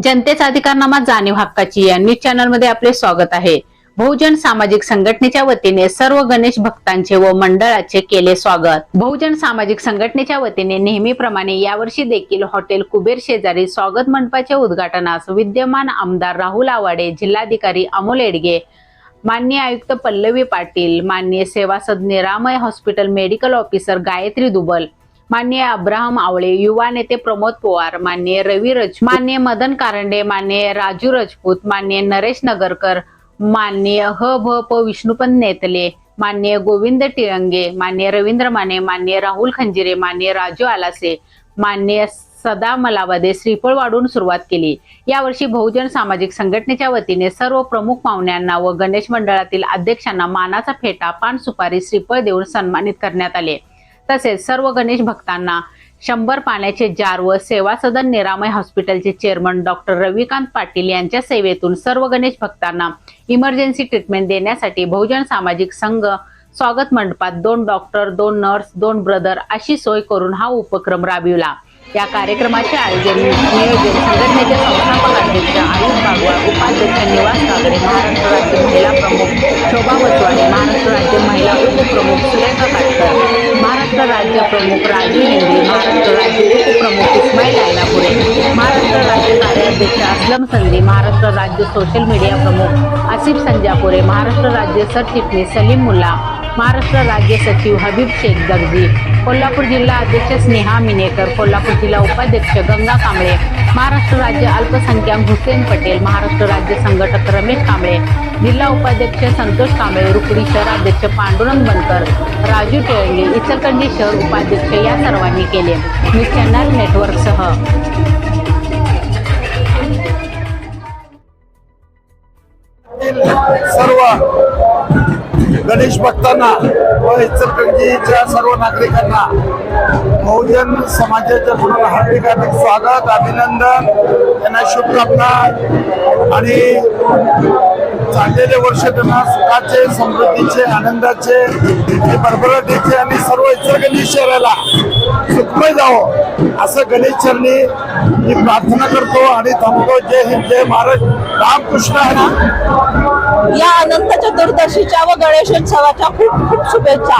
जनतेचा अधिकारनामा जाणीव हक्काची या न्यूज चॅनल मध्ये आपले स्वागत आहे। बहुजन सामाजिक संघटनेच्या वतीने सर्व गणेश भक्तांचे व मंडळाचे केले स्वागत। बहुजन सामाजिक संघटनेच्या वतीने नेहमीप्रमाणे यावर्षी देखील हॉटेल कुबेर शेजारी स्वागत मंडपाचे उद्घाटनास विद्यमान आमदार राहुल आवाडे, जिल्हाधिकारी अमोल येडगे, माननीय आयुक्त पल्लवी पाटील, माननीय सेवासद निरामय hospital medical officer Gayatri Dubal, माननीय अब्राहम आवळे, युवा नेते प्रमोद पवार, माननीय रवी राजपूत, माननीय मदन कारंडे, माननीय राजू राजपूत, माननीय नरेश नगरकर, माननीय भ विष्णुपंत नेतले, माननीय गोविंद टिळंगे, माननीय रवींद्र माने, माननीय राहुल खंजिरे, माननीय राजू आलासे, माननीय सदा मलावदे श्रीफळ वाढून सुरुवात केली। यावर्षी बहुजन सामाजिक संघटनेच्या वतीने सर्व प्रमुख पाहुण्यांना व गणेश मंडळातील अध्यक्षांना मानाचा फेटा, पान सुपारी, श्रीफळ देऊन सन्मानित करण्यात आले। तसेच सर्व गणेश भक्तांना 100 पाण्याचे जार व सेवा सदन निरामय हॉस्पिटलचे चेअरमन डॉक्टर रविकांत पाटील यांच्या सेवेतून सर्व गणेश भक्तांना इमर्जन्सी ट्रीटमेंट देण्यासाठी बहुजन सामाजिक संघ स्वागत मंडपात 2 डॉक्टर, 2 नर्स, 2 ब्रदर अशी सोय करून हा उपक्रम राबविला। या कार्यक्रमाचे आयोजन नियोजन संघटनेचे संस्थापक अध्यक्ष आयुष बागवाल, उपाध्यक्ष निवास कागडे, महाराष्ट्र राज्य महिला प्रमुख शोभा वचवाडे, महाराष्ट्र राज्य महिला उपप्रमुख सुरेखा काटकर, महाराष्ट्र राज्य प्रमुख राजू हिंदी, महाराष्ट्र राज्य उपप्रमुख इस्माईल आयनापुरे, महाराष्ट्र राज्य कार्याध्यक्ष असलम संधी, महाराष्ट्र राज्य सोशल मीडिया प्रमुख आसिफ संजापुरे, महाराष्ट्र राज्य सरचिटणीस सलीम मुल्ला, महाराष्ट्र राज्य सचिव हबीब शेख दगजी, कोल्हापूर जिल्हा अध्यक्ष स्नेहा मिनेकर, कोल्हापूर जिल्हा उपाध्यक्ष गंगा कांबळे, महाराष्ट्र राज्य अल्पसंख्याक हुसेन पटेल, महाराष्ट्र राज्य संघटक रमेश कांबळे, जिल्हा उपाध्यक्ष संतोष कांबळे, रुकडी शहराध्यक्ष पांडुरंग बनकर, राजू टिळंगे, इचलकरंजी शहर उपाध्यक्ष या सर्वांनी केले। न्यूज चॅनल नेटवर्कसह सर्व गणेश भक्तांना व इचलकरंजीच्या सर्व नागरिकांना बहुजन समाजाच्या पुन्हा हार्दिक स्वागत, अभिनंदन, त्यांना शुभकामना आणि चाललेले वर्ष त्यांना सुखाचे, समृद्धीचे, आनंदाचे आणि भरभराटीचे आणि सर्व इचलकरंजी शहराला सुखमय जावं असं गणेश चरणी मी प्रार्थना करतो आणि थांबतो। जय हिंद, जय महाराष्ट्र, रामकृष्ण हरी। या अनंत चतुर्दशीच्या व गणेशोत्सवाच्या खूप खूप शुभेच्छा।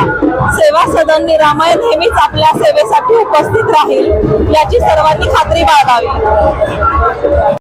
सेवा सदन निरामय नेहमीच आपल्या सेवेसाठी उपस्थित राहील याची सर्वांनी खात्री बाळगावी।